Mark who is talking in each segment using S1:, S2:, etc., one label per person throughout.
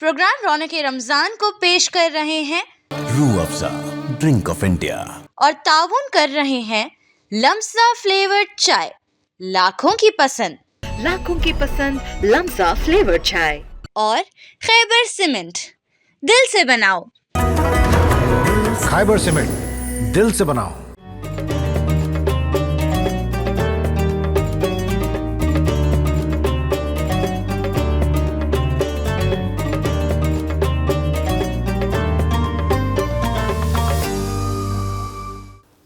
S1: Programme रौनक रमजान को पेश कर रहे हैं
S2: Rooh Afza drink of India
S1: और ताउन कर रहे हैं लम्सा फ्लेवर्ड चाय, लाखों की पसंद
S3: लम्सा फ्लेवर्ड चाय
S1: और खैबर सीमेंट, दिल से बनाओ।
S4: खैबर सीमेंट, दिल से बनाओ।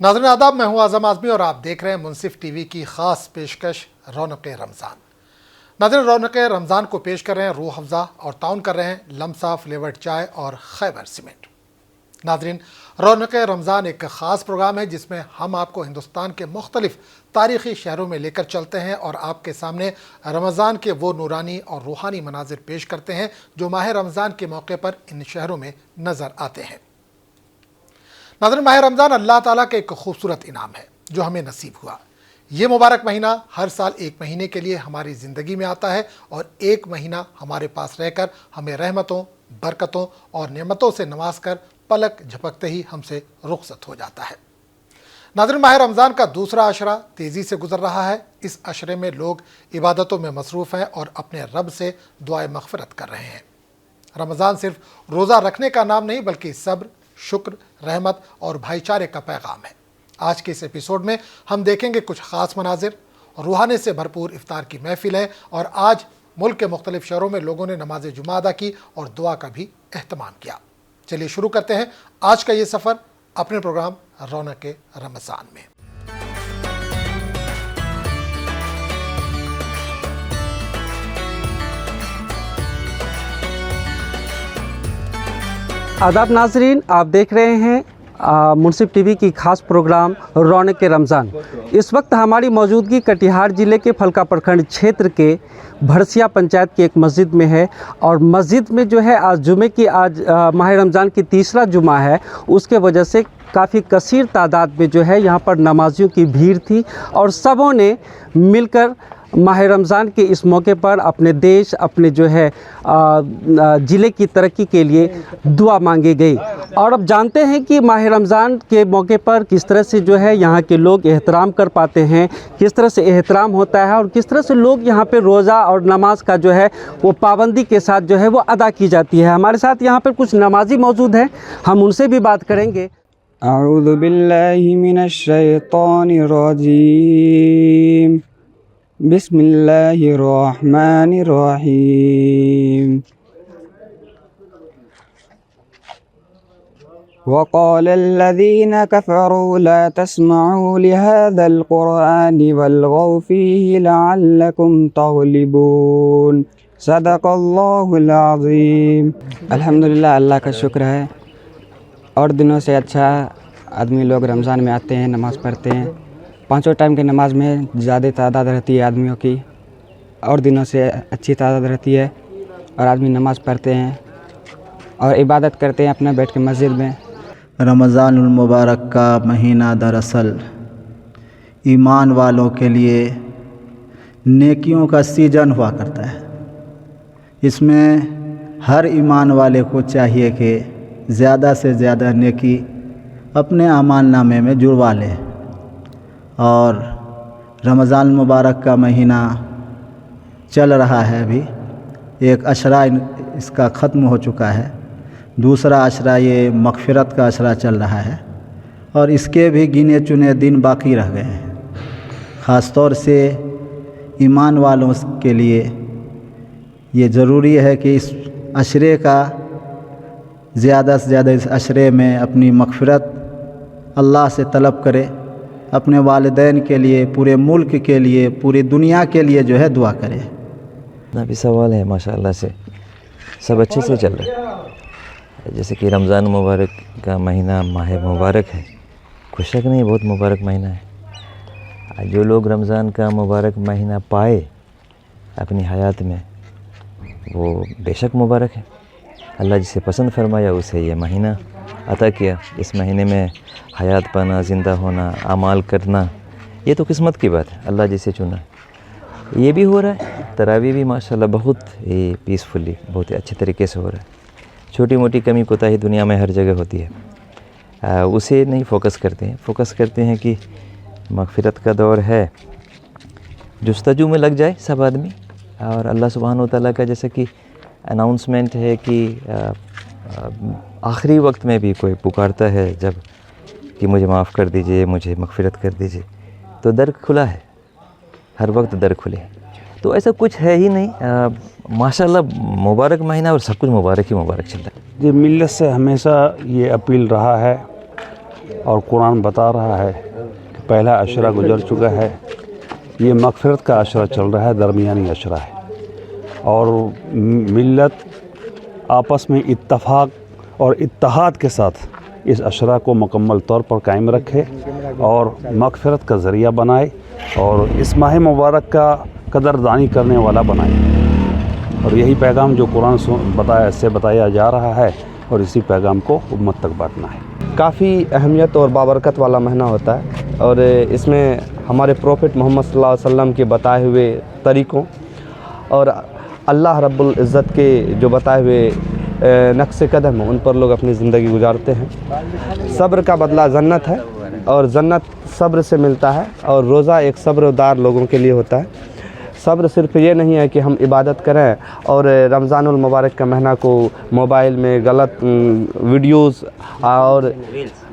S4: नाज़रीन आदाब, मैं हूं आज़म आज़मी और आप देख रहे हैं मुनसिफ टीवी की ख़ास पेशकश रौनक रमज़ान। नाज़रीन, रौनक रमज़ान को पेश कर रहे हैं रूह अफ़ज़ा और ताउन कर रहे हैं लम्सा फ्लेवर्ड चाय और खैबर सीमेंट। नाज़रीन, रौनक रमज़ान एक ख़ास प्रोग्राम है जिसमें हम आपको हिंदुस्तान के मुख्तलिफ़ तारीख़ी शहरों में लेकर चलते हैं और आपके सामने रमज़ान के वो नूरानी और रूहानी मनाज़िर पेश करते हैं जो माह रमज़ान के मौके पर इन शहरों में नज़र आते हैं। नाज़रीन, माह रमज़ान अल्लाह ताला का एक खूबसूरत इनाम है जो हमें नसीब हुआ। ये मुबारक महीना हर साल एक महीने के लिए हमारी ज़िंदगी में आता है और एक महीना हमारे पास रहकर हमें रहमतों, बरकतों और नेमतों से नवाज कर पलक झपकते ही हमसे रुखसत हो जाता है। नाज़रीन, माह रमज़ान का दूसरा अशरा तेज़ी से गुजर रहा है। इस अशरे में लोग इबादतों में मसरूफ़ हैं और अपने रब से दुआए मग़फ़िरत कर रहे हैं। रमज़ान सिर्फ रोज़ा रखने का नाम नहीं बल्कि सब्र, शुक्र, रहमत और भाईचारे का पैगाम है। आज के इस एपिसोड में हम देखेंगे कुछ ख़ास मनाजिर, रूहानी से भरपूर इफ्तार की महफिलें और आज मुल्क के मुख्तलिफ शहरों में लोगों ने नमाज जुमा अदा की और दुआ का भी अहतमाम किया। चलिए शुरू करते हैं आज का ये सफ़र अपने प्रोग्राम रौनक रमज़ान में।
S5: आदाब नाजरीन, आप देख रहे हैं मुनसिफ टीवी की खास प्रोग्राम रौनक रमज़ान। इस वक्त हमारी मौजूदगी कटिहार ज़िले के फलका प्रखंड क्षेत्र के भड़सिया पंचायत की एक मस्जिद में है और मस्जिद में जो है आज जुमे की माह रमज़ान की तीसरा जुमा है, उसके वजह से काफ़ी कसीर तादाद में जो है यहाँ पर नमाजियों की भीड़ थी और सबों ने मिलकर माह रमज़ान के इस मौके पर अपने देश, अपने जो है ज़िले की तरक्की के लिए दुआ मांगी गई। और अब जानते हैं कि माह रमज़ान के मौके पर किस तरह से जो है यहाँ के लोग एहतराम कर पाते हैं, किस तरह से एहतराम होता है और किस तरह से लोग यहाँ पे रोज़ा और नमाज का जो है वो पाबंदी के साथ जो है वो अदा की जाती है। हमारे साथ यहाँ पर कुछ नमाजी मौजूद हैं, हम उनसे भी बात करेंगे।
S6: अऊज़ु बिल्लाहि मिनश शैतानिर रजीम, बिस्मिल्लाहिर रहमानिर रहीम। वक़ालल लज़ीना कफ़रू ला तस्मऊ लिहाज़ल क़ुरआनि वल्ग़ौ फ़ीहि लअल्लकुम तग़लिबून। सदक़ल्लाहुल अज़ीम। अल्हम्दुलिल्लाह, अल्लाह का शुक्र है और दिनों से अच्छा आदमी लोग रमज़ान में आते हैं, नमाज़ पढ़ते हैं। पाँचों टाइम की नमाज में ज़्यादा तादाद रहती है आदमियों की और दिनों से अच्छी तादाद रहती है और आदमी नमाज़ पढ़ते हैं और इबादत करते हैं अपना बैठ के मस्जिद में।
S7: रमज़ानुल मुबारक का महीना दरअसल ईमान वालों के लिए नेकियों का सीजन हुआ करता है। इसमें हर ईमान वाले को चाहिए कि ज़्यादा से ज़्यादा नेकी अपने आमाल नामे में जुड़वा ले। और रमज़ान मुबारक का महीना चल रहा है, अभी एक अशरा इसका ख़त्म हो चुका है, दूसरा अशरा ये मग़फ़िरत का अशरा चल रहा है और इसके भी गिने चुने दिन बाकी रह गए हैं। ख़ास तौर से ईमान वालों के लिए ये ज़रूरी है कि इस अशरे का ज़्यादा से ज़्यादा इस अशरे में अपनी मग़फ़िरत अल्लाह से तलब करे, अपने वालिदैन के लिए, पूरे मुल्क के लिए, पूरी दुनिया के लिए जो है दुआ करे।
S8: ना भी सवाल है, माशाअल्लाह से सब अच्छे से चल रहा है। जैसे कि रमज़ान मुबारक का महीना माह मुबारक है, कोई शक नहीं बहुत मुबारक महीना है। जो लोग रमज़ान का मुबारक महीना पाए अपनी हयात में वो बेशक मुबारक है। अल्लाह जिसे पसंद फरमाया उसे ये महीना अता किया। इस महीने में हयात पाना, ज़िंदा होना, आमाल करना, ये तो किस्मत की बात है, अल्लाह जिसे चुना। ये भी हो रहा है तरावी भी माशाल्लाह बहुत ही पीसफुली, बहुत ही अच्छे तरीके से हो रहा है। छोटी मोटी कमी कोताही दुनिया में हर जगह होती है, उसे नहीं फोकस करते हैं कि मगफिरत का दौर है, जुस्तजू में लग जाए सब आदमी। और अल्लाह सुब्हानहू तआला का जैसे कि अनाउंसमेंट है कि आखिरी वक्त में भी कोई पुकारता है जब कि मुझे माफ़ कर दीजिए, मुझे मगफिरत कर दीजिए, तो दर खुला है, हर वक्त दर खुले हैं। तो ऐसा कुछ है ही नहीं, माशाल्लाह मुबारक महीना और सब कुछ मुबारक ही मुबारक चल रहा है।
S3: ये मिल्लत से हमेशा ये अपील रहा है और कुरान बता रहा है कि पहला अशरा गुजर चुका है, ये मगफिरत का अशरा चल रहा है, दरमियानी अशरा है। और मिल्लत आपस में इत्तफाक और इत्तेहाद के साथ इस अशरा को मुकम्मल तौर पर कायम रखे और मगफिरत का ज़रिया बनाए और इस माह मुबारक का कदरदानी करने वाला बनाए। और यही पैगाम जो कुरान से बताया जा रहा है और इसी पैगाम को उम्मत तक बांटना है।
S9: काफ़ी अहमियत और बाबरकत वाला महीना होता है और इसमें हमारे प्रॉफिट मोहम्मद सल्लल्लाहु अलैहि वसल्लम के बताए हुए तरीक़ों और अल्लाह रब्बुल इज़्ज़त के जो बताए हुए नक्श कदम उन पर लोग अपनी ज़िंदगी गुजारते हैं। सब्र का बदला जन्नत है और जन्नत सब्र से मिलता है और रोज़ा एक सब्रदार लोगों के लिए होता है। सब्र सिर्फ ये नहीं है कि हम इबादत करें और रमज़ानुल मुबारक का महीना को मोबाइल में गलत वीडियोस और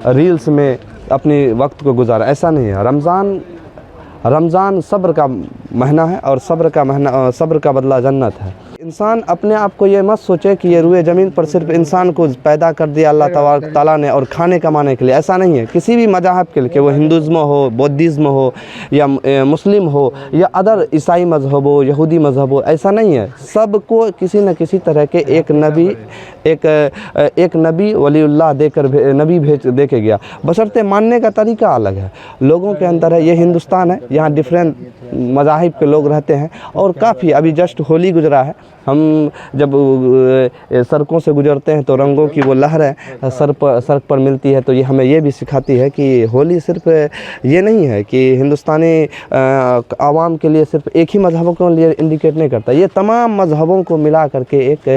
S9: रील्स में अपने वक्त को गुजारा, ऐसा नहीं है। रमज़ान सब्र का महीना है और सब्र का बदला जन्नत है। इंसान अपने आप को ये मत सोचे कि ये रूए ज़मीन पर सिर्फ इंसान को पैदा कर दिया अल्लाह तबारक ताला ने और खाने कमाने के लिए, ऐसा नहीं है। किसी भी मज़हब के लिए, कि वो हिंदुज़्म हो, बौद्धिज़्म हो या मुस्लिम हो या अदर ईसाई मज़हब हो, यहूदी मज़हब हो, ऐसा नहीं है। सबको किसी न किसी तरह के एक नबी वलीउल्लाह नबी दे के गया, बशर्ते मानने का तरीका अलग है। लोगों के अंदर है, ये हिंदुस्तान है, यहाँ डिफरेंट मज़ाहिब के लोग रहते हैं और काफ़ी अभी जस्ट होली गुजरा है। हम जब सड़कों से गुजरते हैं तो रंगों की वो लहरें सड़क पर मिलती है, तो ये हमें ये भी सिखाती है कि होली सिर्फ ये नहीं है कि हिंदुस्तानी आवाम के लिए सिर्फ एक ही मज़हबों के लिए इंडिकेट नहीं करता, ये तमाम मज़हबों को मिला करके एक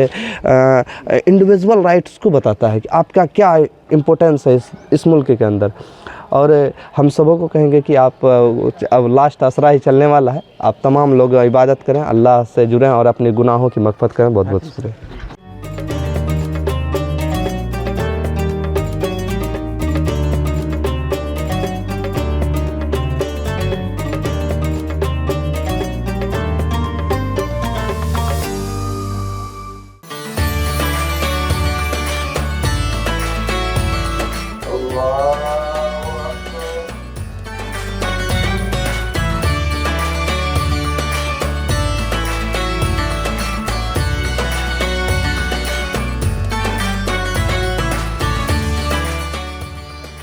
S9: इंडिविजुअल राइट्स को बताता है कि आपका क्या इम्पोर्टेंस है इस मुल्क के अंदर। और हम सबों को कहेंगे कि आप अब लास्ट असरा ही चलने वाला है, आप तमाम लोग इबादत करें, अल्लाह से जुड़ें और अपने गुनाहों की मग़फ़िरत करें। बहुत बहुत शुक्रिया।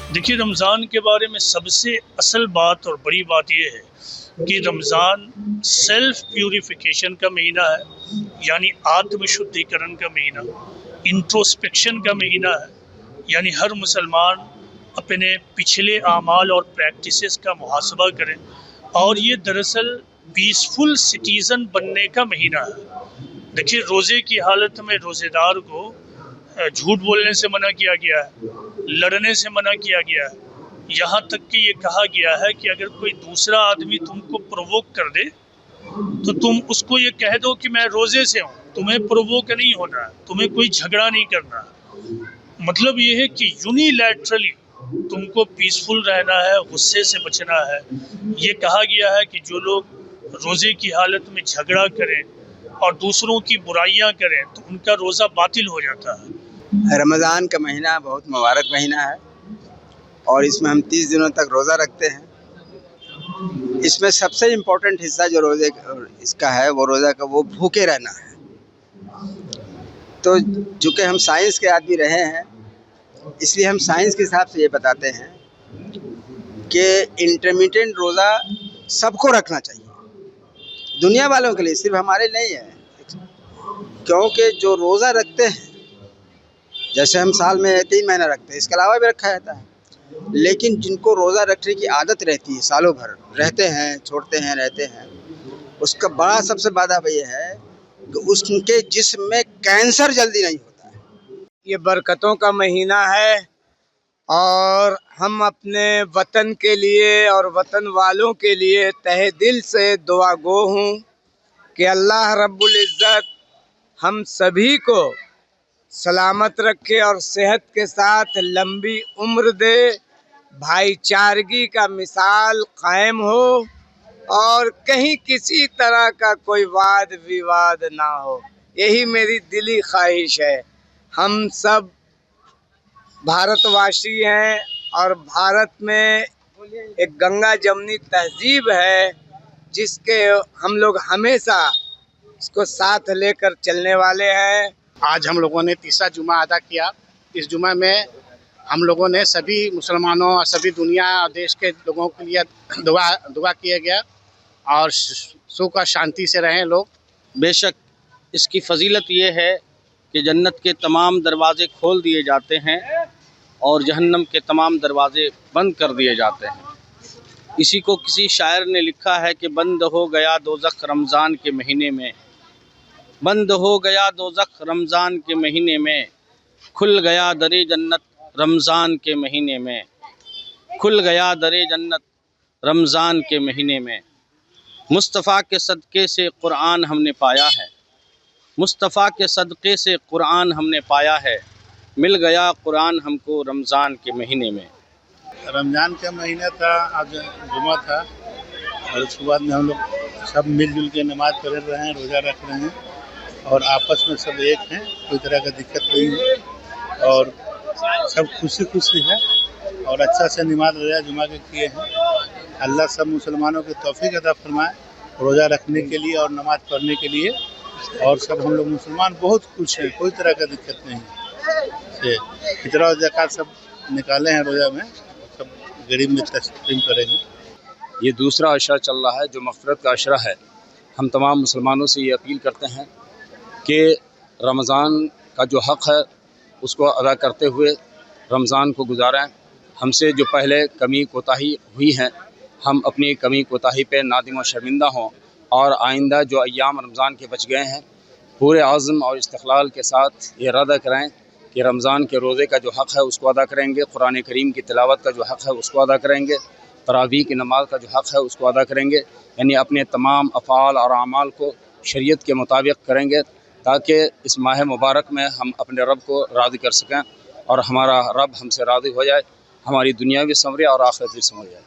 S10: देखिए, रमज़ान के बारे में सबसे असल बात और बड़ी बात यह है कि रमज़ान सेल्फ प्यूरिफिकेशन का महीना है, यानी आत्म शुद्धिकरण का महीना, इंट्रोस्पेक्शन का महीना है। यानी हर मुसलमान अपने पिछले आमाल और प्रैक्टिसेस का मुहासबा करें और ये दरअसल पीसफुल सिटीज़न बनने का महीना है। देखिए, रोज़े की हालत में रोज़ेदार को झूठ बोलने से मना किया गया है, लड़ने से मना किया गया है, यहाँ तक कि ये कहा गया है कि अगर कोई दूसरा आदमी तुमको प्रोवोक कर दे तो तुम उसको ये कह दो कि मैं रोज़े से हूँ, तुम्हें प्रोवोक नहीं होना है, तुम्हें कोई झगड़ा नहीं करना है। मतलब ये है कि यूनिलैटरली तुमको पीसफुल रहना है, गुस्से से बचना है। ये कहा गया है कि जो लोग रोज़े की हालत में झगड़ा करें और दूसरों की बुराइयां करें तो उनका रोज़ा बातिल हो जाता है।
S11: रमज़ान का महीना बहुत मुबारक महीना है और इसमें हम 30 दिनों तक रोज़ा रखते हैं। इसमें सबसे इम्पोर्टेंट हिस्सा जो रोज़े इसका है वो रोज़ा का वो भूखे रहना है। तो चूँकि हम साइंस के आदमी रहे हैं, इसलिए हम साइंस के हिसाब से ये बताते हैं कि इंटरमिटेंट रोज़ा सबको रखना चाहिए, दुनिया वालों के लिए, सिर्फ हमारे नहीं है। क्योंकि जो रोज़ा रखते हैं, जैसे हम साल में 3 महीना रखते हैं, इसके अलावा भी रखा जाता है, लेकिन जिनको रोज़ा रखने की आदत रहती है, सालों भर रहते हैं, छोड़ते हैं, रहते हैं, اس کا بڑا سب سے بڑا یہ ہے کہ اس کے جسم میں کینسر جلدی نہیں ہوتا ہے۔ یہ برکتوں کا مہینہ ہے اور ہم اپنے وطن کے لیے اور وطن والوں کے لیے تہہ دل سے دعا گو ہوں کہ اللہ رب العزت ہم سبھی کو سلامت رکھے اور صحت کے ساتھ لمبی عمر دے، بھائی چارگی کا مثال قائم ہو اور کہیں کسی طرح کا کوئی واد وواد نہ ہو، یہی میری دلی خواہش ہے۔ ہم سب بھارت واسی ہیں اور بھارت میں ایک گنگا جمنی تہذیب ہے جس کے ہم لوگ ہمیشہ اس کو ساتھ لے کر چلنے والے ہیں۔
S12: آج ہم لوگوں نے تیسرا جمعہ ادا کیا۔ اس جمعہ میں ہم لوگوں نے سبھی مسلمانوں اور سبھی دنیا اور دیش کے لوگوں کے لیے دعا کیا گیا اور سکھ اور شانتی سے رہیں لوگ۔
S13: بے شک اس کی فضیلت یہ ہے کہ جنت کے تمام دروازے کھول دیے جاتے ہیں اور جہنم کے تمام دروازے بند کر دیے جاتے ہیں۔ اسی کو کسی شاعر نے لکھا ہے کہ بند ہو گیا دوزخ رمضان کے مہینے میں، بند ہو گیا دوزخ رمضان کے مہینے میں، کھل گیا در جنت رمضان کے مہینے میں، کھل گیا در جنت رمضان کے مہینے میں۔ مصطفیٰ کے صدقے سے قرآن ہم نے پایا ہے، مصطفیٰ کے صدقے سے قرآن ہم نے پایا ہے، مل گیا قرآن ہم کو رمضان کے مہینے میں۔
S12: رمضان کا مہینہ تھا، آج جمعہ تھا اور اس کے بعد میں ہم لوگ سب مل جل کے نماز پڑھ رہے ہیں، روزہ رکھ رہے ہیں اور آپس میں سب ایک ہیں، کوئی طرح کا دقت نہیں ہے اور سب خوشی ہے اور اچھا سے نماز روزہ جمعہ کے کیے ہیں۔ اللہ سب مسلمانوں کے توفیق عطا فرمائے روزہ رکھنے کے لیے اور نماز پڑھنے کے لیے، اور سب ہم لوگ مسلمان بہت خوش ہیں، کوئی طرح کا دقت نہیں ہے۔ فطرہ اور زکوٰۃ سب نکالے ہیں روزہ میں، سب غریب میں تقسیم کریں گے۔
S14: یہ دوسرا عشرہ چل رہا ہے جو مغفرت کا عشرہ ہے۔ ہم تمام مسلمانوں سے یہ اپیل کرتے ہیں کہ رمضان کا جو حق ہے اس کو ادا کرتے ہوئے رمضان کو گزاریں۔ ہم سے جو پہلے کمی کوتاہی ہوئی ہیں، ہم اپنی کمی کوتاہی پہ نادم و شرمندہ ہوں اور آئندہ جو ایام رمضان کے بچ گئے ہیں پورے عزم اور استقلال کے ساتھ یہ ارادہ کریں کہ رمضان کے روزے کا جو حق ہے اس کو ادا کریں گے، قرآن کریم کی تلاوت کا جو حق ہے اس کو ادا کریں گے، تراویح کی نماز کا جو حق ہے اس کو ادا کریں گے، یعنی اپنے تمام افعال اور اعمال کو شریعت کے مطابق کریں گے تاکہ اس ماہ مبارک میں ہم اپنے رب کو راضی کر سکیں اور ہمارا رب ہم سے راضی ہو جائے، ہماری دنیا بھی سنورے اور آخرت بھی سنور جائے۔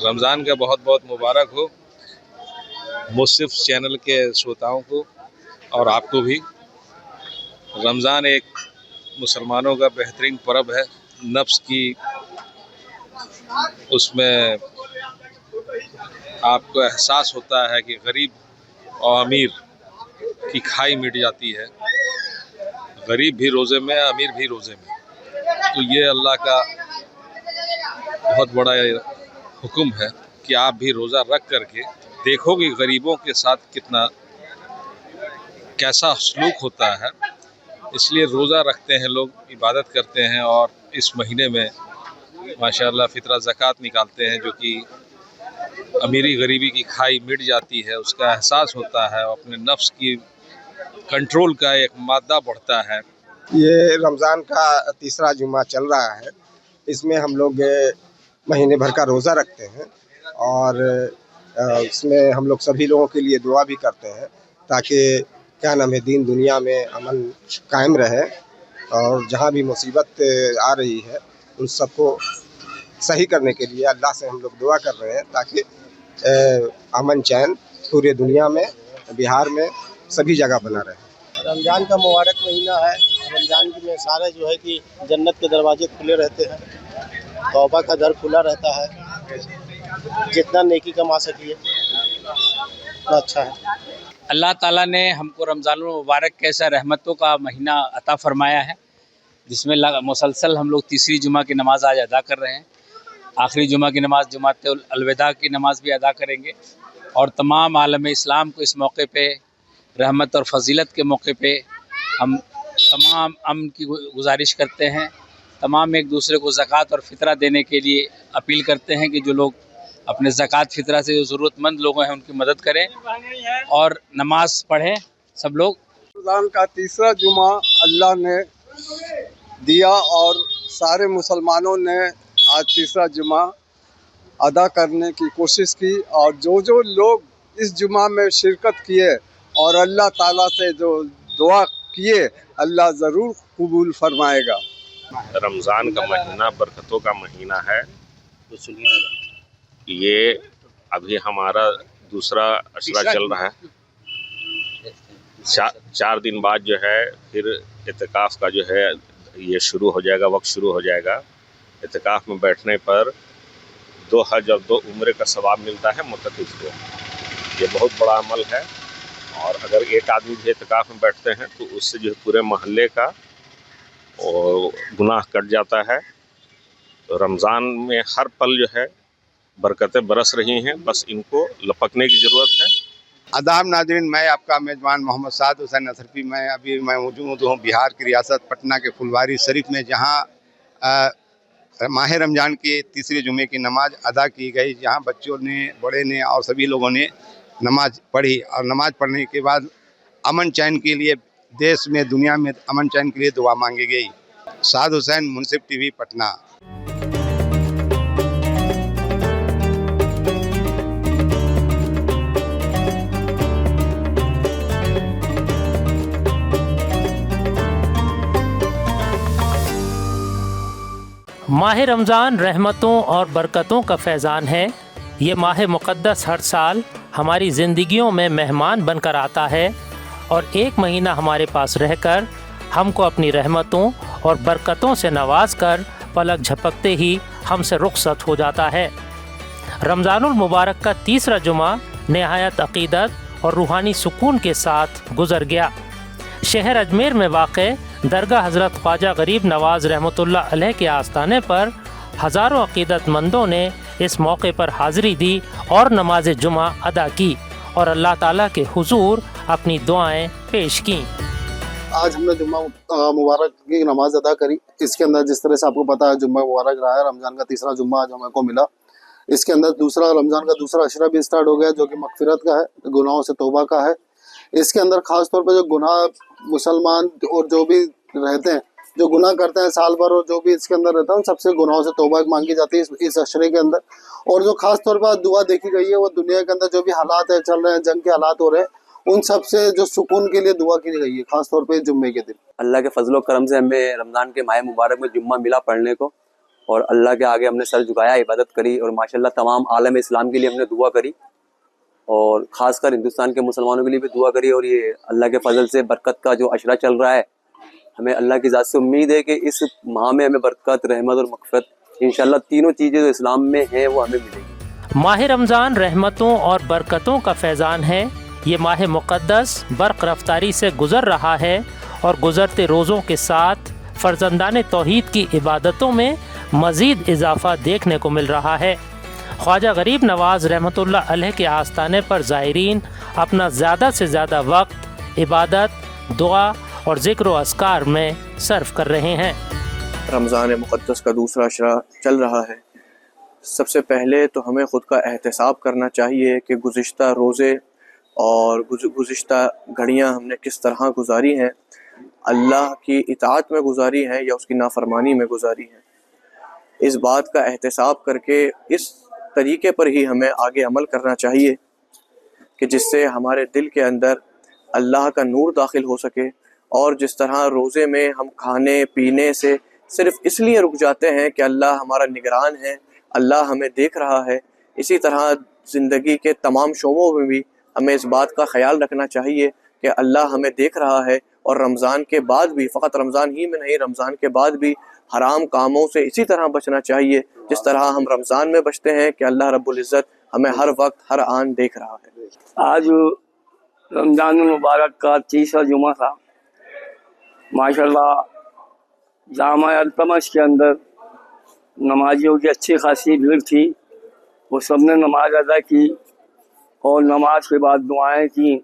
S15: رمضان کا بہت بہت مبارک ہو مصرف چینل کے شروتاؤں کو اور آپ کو بھی۔ رمضان ایک مسلمانوں کا بہترین پرب ہے، نفس کی اس میں آپ کو احساس ہوتا ہے کہ غریب اور امیر کی کھائی مٹ جاتی ہے، غریب بھی روزے میں امیر بھی روزے میں، تو یہ اللہ کا بہت بڑا حکم ہے کہ آپ بھی روزہ رکھ کر کے دیکھو کہ غریبوں کے ساتھ کیسا سلوک ہوتا ہے۔ اس لیے روزہ رکھتے ہیں لوگ، عبادت کرتے ہیں اور اس مہینے میں ماشاءاللہ فطرہ زکوٰۃ نکالتے ہیں جو کہ امیری غریبی کی کھائی مٹ جاتی ہے، اس کا احساس ہوتا ہے اور اپنے نفس کی کنٹرول کا ایک مادہ بڑھتا ہے۔
S16: یہ رمضان کا تیسرا جمعہ چل رہا ہے، اس میں ہم لوگ مہینے بھر کا روزہ رکھتے ہیں اور اس میں ہم لوگ سبھی لوگوں کے لیے دعا بھی کرتے ہیں تاکہ کیا نام ہے دین دنیا میں امن قائم رہے اور جہاں بھی مصیبت آ رہی ہے ان سب کو صحیح کرنے کے لیے اللہ سے ہم لوگ دعا کر رہے ہیں تاکہ امن چین پورے دنیا میں بہار میں سبھی جگہ بنا رہے۔
S17: رمضان کا مبارک مہینہ ہے، رمضان میں سارے جو ہے کہ جنت کے دروازے کھلے رہتے ہیں، توبہ کا در کھلا رہتا ہے، جتنا نیکی کما سکیے اتنا اچھا ہے۔
S18: اللہ تعالیٰ نے ہم کو رمضان المبارک کیسا رحمتوں کا مہینہ عطا فرمایا ہے جس میں مسلسل ہم لوگ تیسری جمعہ کی نماز آج ادا کر رہے ہیں، آخری جمعہ کی نماز جمعۃ الوداع کی نماز بھی ادا کریں گے اور تمام عالم اسلام کو اس موقع پہ رحمت اور فضیلت کے موقع پہ ہم تمام امن کی گزارش کرتے ہیں، تمام ایک دوسرے کو زکوٰۃ اور فطرہ دینے کے لیے اپیل کرتے ہیں کہ جو لوگ अपने ज़कात फितरा से जो ज़रूरतमंद लोग हैं उनकी मदद करें और नमाज पढ़ें सब लोग।
S19: रमज़ान का तीसरा जुमा अल्लाह ने दिया और सारे मुसलमानों ने आज तीसरा जुमा अदा करने की कोशिश की, और जो लोग इस जुमा में शिरकत किए और अल्लाह ताला से जो दुआ किए अल्लाह ज़रूर कबूल फरमाएगा।
S20: रमज़ान का महीना बरकतों का महीना है। तो सुनिए, ये अभी हमारा दूसरा अशरा चल रहा है। 4 दिन बाद जो है फिर इत्तिकाफ़ का जो है ये शुरू हो जाएगा, वक्त शुरू हो जाएगा। इत्तिकाफ़ में बैठने पर 2 हज और 2 उम्रे का सवाब मिलता है मुत्तकिफ़ को। ये बहुत बड़ा अमल है, और अगर एक आदमी भी इत्तिकाफ़ में बैठते हैं तो उससे जो है पूरे मोहल्ले का गुनाह कट जाता है। तो रमज़ान में हर पल जो है बरकतें बरस रही हैं, बस इनको लपकने की ज़रूरत है।
S16: आदाब नाज़रीन, मैं आपका मेज़बान मोहम्मद साद हुसैन असरफी। मैं मौजूद हूँ बिहार की रियासत पटना के फुलवारी शरीफ में, जहाँ माह रमज़ान के तीसरे जुमे की नमाज अदा की गई, जहाँ बच्चों ने, बड़े ने और सभी लोगों ने नमाज पढ़ी। और नमाज पढ़ने के बाद अमन चैन के लिए, देश में दुनिया में अमन चैन के लिए दुआ मांगी गई। साद हुसैन, मुंसिफ टीवी, पटना।
S21: माह रमज़ान रहमतों और बरकतों का फैज़ान है। ये माह मुक़द्दस हर साल हमारी ज़िंदगियों में मेहमान बनकर आता है और एक महीना हमारे पास रहकर हमको अपनी रहमतों और बरकतों से नवाज कर पलक झपकते ही हमसे रुखसत हो जाता है। रमज़ानुल मुबारक का तीसरा जुमा नहायत अक़ीदत और रूहानी सुकून के साथ गुज़र गया। शहर अजमेर में वाक़े दरगाह हज़रत ख्वाजा गरीब नवाज़ रहमतुल्लाह अलैह के आस्ताने पर हज़ारों अक़ीदतमंदों ने इस मौके पर हाज़िरी दी और नमाज जुमा अदा की और अल्लाह ताला के हुज़ूर अपनी दुआएं पेश की।
S17: आज हमने जुम्मा मुबारक की नमाज अदा करी। इसके अंदर जिस तरह से आपको पता है जुम्मा मुबारक रहा है, रमज़ान का तीसरा जुम्मा आज हमें को मिला। इसके अंदर रमज़ान का दूसरा अशरा भी स्टार्ट हो गया, जो कि मग़फ़िरत का है, गुनाहों से तौबा का है। इसके अंदर ख़ास तौर पर जो गुनाह मुसलमान और जो भी रहते हैं, जो गुनाह करते हैं साल भर, और जो भी इसके अंदर रहता है, सबसे गुनाहों से तौबा मांगी जाती है इस अशरे के अंदर। और जो खास तौर पर दुआ देखी गई है, वो दुनिया के अंदर जो भी हालात है चल रहे हैं, जंग के हालात हो रहे हैं, उन सब से जो सुकून के लिए दुआ की गई है, खास तौर पे जुम्मे के दिन।
S22: अल्लाह के फजलो करम से हमें रमज़ान के माह मुबारक में जुम्मा मिला पढ़ने को, और अल्लाह के आगे हमने सर झुकाया, इबादत करी, और माशाल्लाह तमाम आलम इस्लाम के लिए हमने दुआ करी, और ख़ासकर हिंदुस्तान के मुसलमानों के लिए भी दुआ करी। और ये अल्लाह के फजल से बरकत का जो अशरा चल रहा है, हमें अल्लाह की ज़ात से उम्मीद है कि इस माह में हमें बरकत, रहमत और मग़फ़िरत इंशाअल्लाह तीनों चीज़ें जो इस्लाम में हैं वो हमें मिलेगी।
S21: माह रमज़ान रहमतों और बरकतों का फैज़ान है। ये माह मुक़द्दस बर्क़ रफ्तारी से गुज़र रहा है और गुज़रते रोज़ों के साथ फ़र्ज़ंदान तौहीद की इबादतों में मज़ीद इजाफ़ा देखने को मिल रहा है। ख्वाजा गरीब नवाज़ रहमतुल्लाह अलैह के आस्ताने पर ज़ायरीन अपना ज़्यादा से ज़्यादा वक्त इबादत, दुआ और ज़िक्र व अस्कार में सर्फ कर रहे हैं।
S23: रमज़ान मुक़द्दस का दूसरा अशरा चल रहा है। सबसे पहले तो हमें ख़ुद का एहतिसाब करना चाहिए कि गुज़िश्ता रोज़े और गुज़िश्ता घड़ियाँ हमने किस तरह गुजारी हैं, अल्लाह की इताअत में गुजारी हैं या उसकी नाफरमानी में गुजारी हैं। इस बात का एहतिसाब करके इस तरीके पर ही हमें आगे अमल करना चाहिए कि जिससे हमारे दिल के अंदर अल्लाह का नूर दाखिल हो सके। और जिस तरह रोज़े में हम खाने पीने से सिर्फ़ इसलिए रुक जाते हैं कि अल्लाह हमारा निगरान है, अल्लाह हमें देख रहा है, इसी तरह ज़िंदगी के तमाम शोबों में भी हमें इस बात का ख्याल रखना चाहिए कि अल्लाह हमें देख रहा है। और रमज़ान के बाद भी, फ़कत रमज़ान ही में नहीं, रमज़ान के बाद भी हराम कामों से इसी तरह बचना चाहिए जिस तरह हम रमज़ान में बचते हैं कि अल्लाह रब्बुल इज़्ज़त हमें हर वक्त हर आन देख रहा है।
S24: आज रमज़ान मुबारक का तीसरा जुमा था। माशाल्लाह जामा अल्तमश के अंदर नमाजियों की अच्छी खासी भीड़ थी। वो सब ने नमाज अदा की और नमाज के बाद दुआएं की।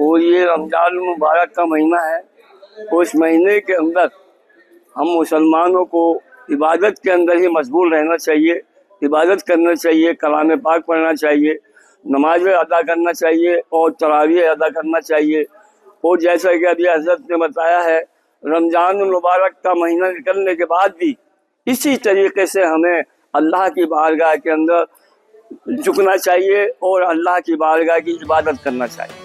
S24: और ये रमज़ान मुबारक का महीना है, उस महीने के अंदर हम मुसलमानों को इबादत के अंदर ही मशगूल रहना चाहिए। इबादत करना चाहिए, कलाम पाक पढ़ना चाहिए, नमाज़ें अदा करना चाहिए और तरावीह अदा करना चाहिए। और जैसा कि अभी हज़रत ने बताया है, रमज़ान मुबारक का महीना निकलने के बाद भी इसी तरीके से हमें अल्लाह की बारगाह के अंदर झुकना चाहिए और अल्लाह की बारगाह की इबादत करना चाहिए।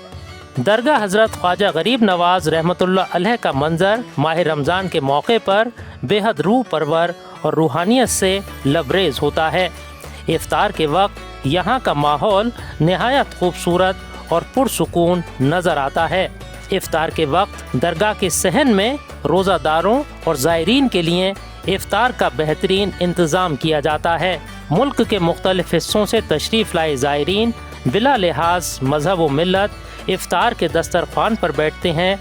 S21: दरगाह हज़रत ख्वाजा गरीब नवाज रहमतुल्लाह अलैह का मंजर माह रमज़ान के मौके पर बेहद रूह परवर और रूहानियत से लबरेज होता है। इफ्तार के वक्त यहाँ का माहौल नहायत खूबसूरत और पुरसुकून नज़र आता है। इफ्तार के वक्त दरगाह के सहन में रोज़ादारों और ज़ायरीन के लिए इफ्तार का बेहतरीन इंतज़ाम किया जाता है। मुल्क के मुख्तलिफ हिस्सों से तशरीफ़ लाए ज़ायरीन बिला लिहाज मज़हब व मिल्लत इफ्तार के दस्तरखान पर बैठते हैं।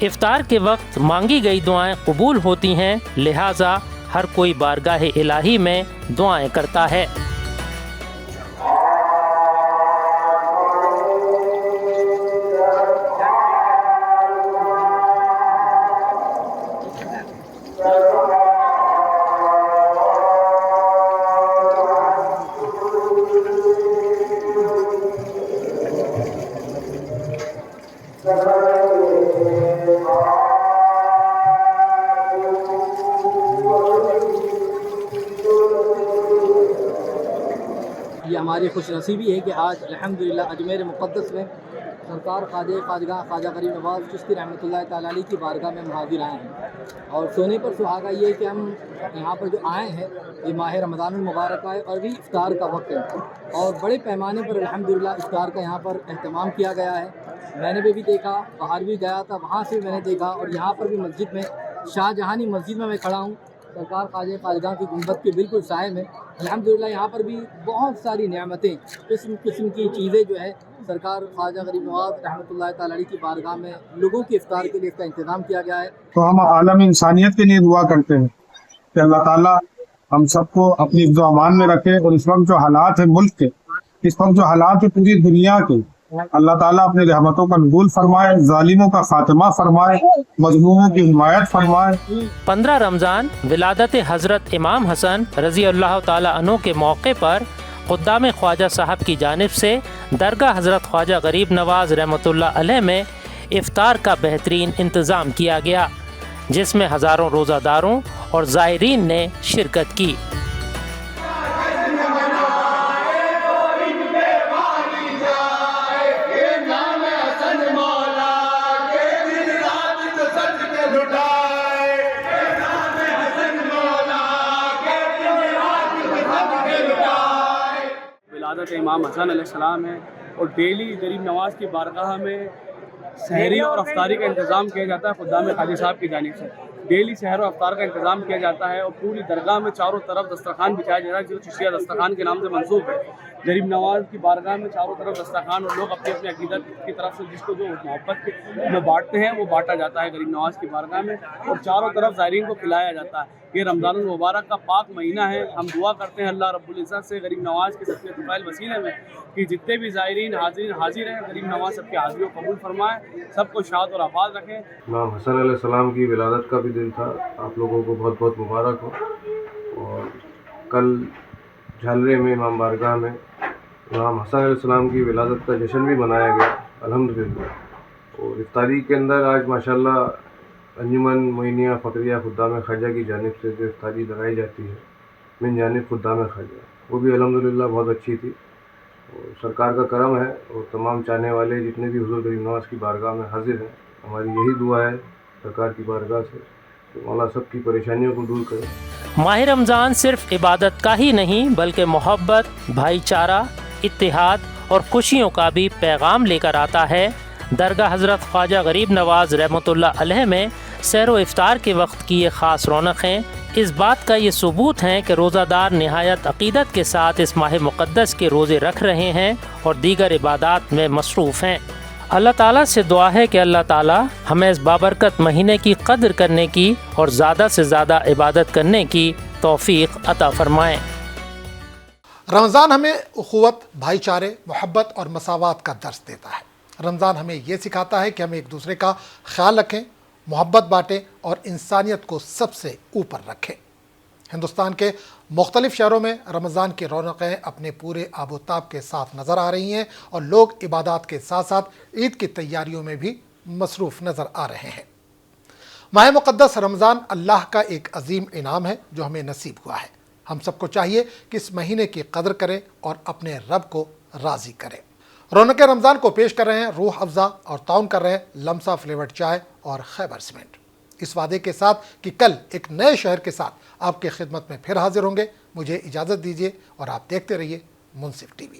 S21: इफ्तार के वक्त मांगी गई दुआएं कबूल होती हैं, लिहाजा हर कोई बारगाह इलाही में दुआएं करता है।
S1: ये हमारी खुश नसीबी है कि आज अल्हम्दुलिल्लाह अजमेर मुक़द्दस में सरकार ख्वाजा गरीब नवाज़ चिश्ती रहमतुल्लाह तआला अलैह की बारगाह में हम हाजिर आए हैं। और सोने पर सुहागा ये है कि हम यहाँ पर जो आए हैं ये माह रमज़ान मुबारक है और भी इफ्तार का वक्त है और बड़े पैमाने पर अल्हम्दुलिल्लाह इफ्तार का यहाँ पर अहतमाम किया गया है। मैंने भी देखा, बाहर भी गया था, वहाँ से मैंने देखा और यहाँ पर भी मस्जिद में शाहजहानी मस्जिद में मैं खड़ा हूँ, सरकार ख्वाजा की गुंबद के बिल्कुल साए में। अल्हम्दुलिल्लाह यहाँ पर भी बहुत सारी नेमतें, किस्म किस्म की चीज़ें जो है सरकार ख्वाजा गरीब नवाज रहमतुल्लाह तआला अलैह की बारगाह में लोगों के इफ्तार के लिए इसका इंतज़ाम किया गया है।
S2: तो हम आलम इंसानियत के लिए दुआ करते हैं कि अल्लाह ताला हम सबको अपनी हिफ्ज़ व अमान में रखे और इस वक्त जो हालात है मुल्क के, इस वक्त जो हालात है पूरी दुनिया के, अल्लाह ताला अपने रहमतों का नुज़ूल फरमाए, जालिमों का खात्मा फरमाए, मज़लूमों की हिमायत फरमाए।
S21: 15 रमज़ान विलादत हज़रत इमाम हसन रज़ी अल्लाह ताला अन्हु के मौके पर खुद्दाम ख्वाजा साहब की जानिब से दरगाह हज़रत ख्वाजा गरीब नवाज रहमतुल्लाह अलैह में इफ्तार का बेहतरीन इंतज़ाम किया गया, जिसमें हज़ारों रोज़ादारों और ज़ायरीन ने शिरकत की।
S4: विलादत इमाम हसन अलैहिस्सलाम है और डेली गरीब नवाज की बारगाह में सहरी और अफ्तारी का इंतज़ाम किया जाता है खुद्दाम ख्वाजा साहब की जानिब से। डेली सहर और अफ्तार का इंतज़ाम किया जाता है और पूरी दरगाह में चारों तरफ दस्तरखान बिछाया जाता है, जो चिश्तिया दस्तरखान के नाम से मंसूब है। गरीब नवाज की बारगाह में चारों तरफ दस्तरखान और लोग अपनी अपनी अकीदत की तरफ से जिसको जो मोहब्बत में बांटते हैं वो बांटा जाता है गरीब नवाज की बारगाह में और चारों तरफ ज़ायरीन को खिलाया जाता है। ये रमज़ान मुबारक का पाक महीना है। हम दुआ करते हैं अल्लाह रब्बुल इज़्ज़त से गरीब नवाज के सबके तुफ़ैल वसीले में कि जितने भी ज़ायरीन हाजिर हैं गरीब नवाज सबके हाजिर कबूल फरमाए, सबको शाद और आबाद रखें।
S5: इमाम हसन अलैहिस्सलाम की विलादत का भी दिन था, आप लोगों को बहुत बहुत मुबारक हो। और कल झालरे में इमाम बारगाह में इमाम हसन अलैहिस्सलाम की विलादत का जश्न भी मनाया गया अल्हम्दुलिल्लाह। और इफ्तारी के अंदर आज माशाल्लाह अंजुमन मोइनिया फ़करिया खुद्दाम ख्वाजा की जानिब से जो इफ्तारी लगाई जाती है मिन जानिब खुद्दाम ख्वाजा, वो भी अल्हम्दुलिल्लाह बहुत अच्छी थी। और सरकार का करम है और तमाम चाहने वाले जितने भी हुज़ूर गरीब नवाज की बारगाह में हाजिर हैं, हमारी यही दुआ है सरकार की बारगाह से कि मौला सब की परेशानियों को दूर करे।
S21: माह रमज़ान सिर्फ इबादत का ही नहीं बल्कि मोहब्बत, भाईचारा, इत्तेहाद और खुशियों का भी पैगाम लेकर आता है। दरगाह हज़रत ख्वाजा गरीब नवाज रहमतुल्लाह अलैह में सहर व इफ्तार के वक्त की ये ख़ास रौनक़ें इस बात का ये सबूत हैं कि रोज़ादार नहायत अक़ीदत के साथ इस माह मुक़द्दस के रोज़े रख रहे हैं और दीगर इबादात में मसरूफ़ हैं। अल्लाह ताला से दुआ है कि अल्लाह ताला हमें इस बाबरकत महीने की कद्र करने की और ज़्यादा से ज़्यादा इबादत करने की तौफ़ीक़ अता फ़रमाएँ।
S25: रमज़ान हमें उख़ुवत, भाईचारे, मोहब्बत और मसावात का दर्स देता है। रमज़ान हमें ये सिखाता है कि हम एक दूसरे का ख्याल रखें, मोहब्बत बांटें और इंसानियत को सबसे ऊपर रखें। ہندوستان کے مختلف شہروں میں رمضان کی رونقیں اپنے پورے آب و تاب کے ساتھ نظر آ رہی ہیں اور لوگ عبادات کے ساتھ ساتھ عید کی تیاریوں میں بھی مصروف نظر آ رہے ہیں۔ ماہ مقدس رمضان اللہ کا ایک عظیم انعام ہے جو ہمیں نصیب ہوا ہے۔ ہم سب کو چاہیے کہ اس مہینے کی قدر کریں اور اپنے رب کو راضی کریں۔ رونق رمضان کو پیش کر رہے ہیں روح افزا اور تعاون کر رہے ہیں لمسا فلیورڈ چائے اور خیبر سیمنٹ، اس وعدے کے ساتھ کہ کل ایک نئے شہر کے ساتھ آپ کی خدمت میں پھر حاضر ہوں گے۔ مجھے اجازت دیجیے اور آپ دیکھتے رہیے منصف ٹی وی۔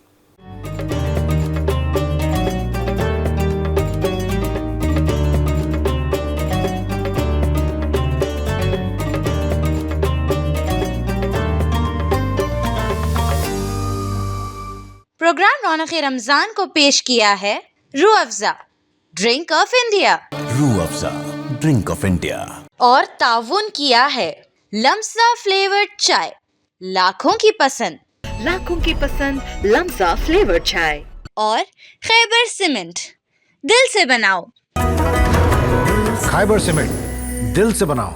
S3: پروگرام رونق رمضان کو پیش کیا ہے روح افزا ڈرنک آف انڈیا،
S6: روح افزا ڈرنک آف انڈیا،
S3: اور تعاون کیا ہے لمسا فلیورڈ چائے، لاکھوں کی پسند لمسا فلیورڈ چائے، اور خیبر سیمنٹ، دل سے بناؤ،
S6: خیبر سیمنٹ دل سے بناؤ۔